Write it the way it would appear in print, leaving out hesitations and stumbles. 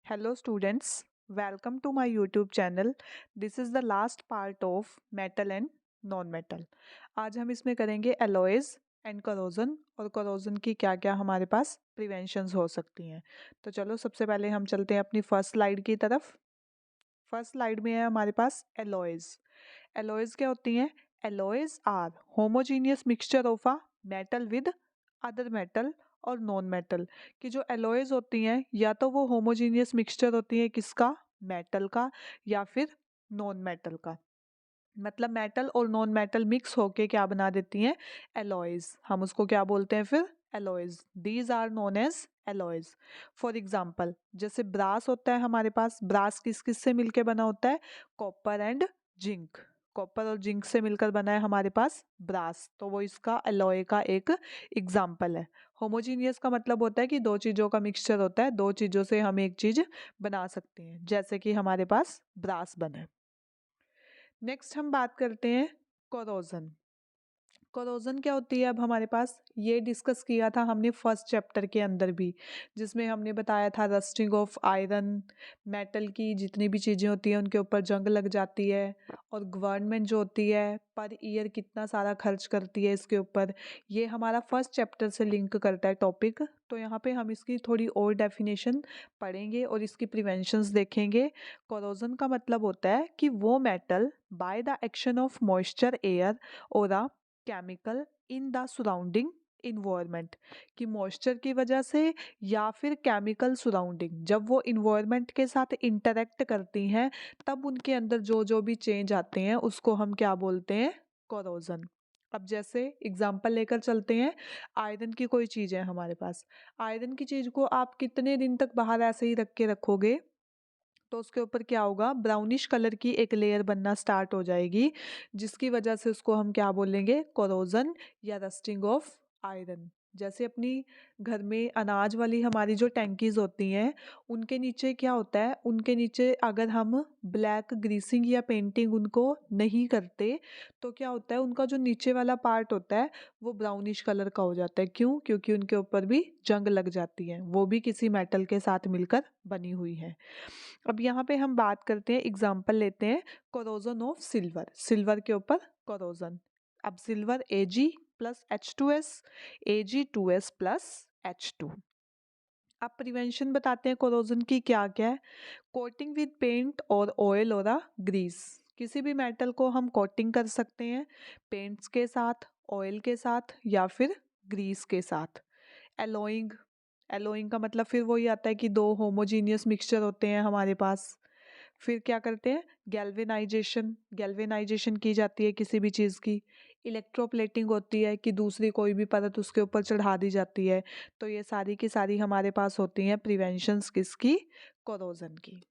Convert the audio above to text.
Hello students, welcome to my YouTube channel. This is the last part of metal and non-metal. आज हम इसमें करेंगे alloys and corrosion और corrosion की क्या क्या हमारे पास प्रिवेंशंस हो सकती हैं। तो चलो सबसे पहले हम चलते हैं अपनी फर्स्ट स्लाइड की तरफ। फर्स्ट स्लाइड में है हमारे पास alloys. Alloys क्या होती हैं? Alloys are homogeneous mixture of a metal with other metal और नॉन मेटल की जो एलॉयज होती हैं या तो वो होमोजीनियस मिक्सचर होती है किसका, मेटल का या फिर नॉन मेटल का। मतलब मेटल और नॉन मेटल मिक्स होके क्या बना देती हैं, एलॉयज। हम उसको क्या बोलते हैं फिर, alloys. These are known as alloys. For example जैसे ब्रास होता है हमारे पास, ब्रास किस किस से मिलके बना होता है, कॉपर एंड जिंक। कॉपर और जिंक से मिलकर बना है हमारे पास ब्रास, तो वो इसका एलॉय का एक एग्जाम्पल है। होमोजीनियस का मतलब होता है कि दो चीज़ों का मिक्सचर होता है, दो चीज़ों से हम एक चीज़ बना सकते हैं, जैसे कि हमारे पास ब्रास बना है। नेक्स्ट हम बात करते हैं कोरोजन। कोरोजन क्या होती है, अब हमारे पास ये डिस्कस किया था हमने फर्स्ट चैप्टर के अंदर भी, जिसमें हमने बताया था रस्टिंग ऑफ आयरन, मेटल की जितनी भी चीज़ें होती हैं उनके ऊपर जंग लग जाती है, और गवर्नमेंट जो होती है पर ईयर कितना सारा खर्च करती है इसके ऊपर। ये हमारा फर्स्ट चैप्टर से लिंक करता है टॉपिक, तो यहाँ पे हम इसकी थोड़ी और डेफिनेशन पढ़ेंगे और इसकी प्रिवेंशंस देखेंगे। कोरोजन का मतलब होता है कि वो metal by the action of moisture, air और a chemical in the surrounding environment, कि मॉइस्चर की वजह से या फिर केमिकल सराउंडिंग, जब वो इन्वायरमेंट के साथ इंटरेक्ट करती हैं तब उनके अंदर जो जो भी चेंज आते हैं उसको हम क्या बोलते हैं, कोरोजन। अब जैसे एग्जांपल लेकर चलते हैं, आयरन की कोई चीज़ है हमारे पास, आयरन की चीज़ को आप कितने दिन तक बाहर ऐसे ही रख के रखोगे तो उसके ऊपर क्या होगा, ब्राउनिश कलर की एक लेयर बनना स्टार्ट हो जाएगी, जिसकी वजह से उसको हम क्या बोलेंगे, कोरोजन या रस्टिंग ऑफ आयरन। जैसे अपनी घर में अनाज वाली हमारी जो टैंकीज होती हैं उनके नीचे क्या होता है, उनके नीचे अगर हम ब्लैक ग्रीसिंग या पेंटिंग उनको नहीं करते तो क्या होता है, उनका जो नीचे वाला पार्ट होता है वो ब्राउनिश कलर का हो जाता है। क्यों? क्योंकि उनके ऊपर भी जंग लग जाती है, वो भी किसी मेटल के साथ मिलकर बनी हुई है। अब यहाँ पे हम बात करते हैं, एग्जाम्पल लेते हैं कोरोजन ऑफ सिल्वर। सिल्वर के ऊपर कोरोजन। अब silver Ag plus H2S, Ag2S plus H2। अब प्रिवेंशन बताते हैं कोरोजन की क्या क्या है। कोटिंग विद पेंट और ऑयल और ग्रीस, किसी भी मेटल को हम कोटिंग कर सकते हैं पेंट्स के साथ, ऑयल के साथ या फिर ग्रीस के साथ। एलोइंग, एलोइंग का मतलब फिर वही आता है कि दो होमोजीनियस मिक्सचर होते हैं हमारे पास। फिर क्या करते हैं, गैल्वेनाइजेशन, गैल्वेनाइजेशन की जाती है किसी भी चीज़ की। इलेक्ट्रोप्लेटिंग होती है कि दूसरी कोई भी परत उसके ऊपर चढ़ा दी जाती है। तो ये सारी की सारी हमारे पास होती हैं प्रिवेंशंस किसकी, कोरोजन की।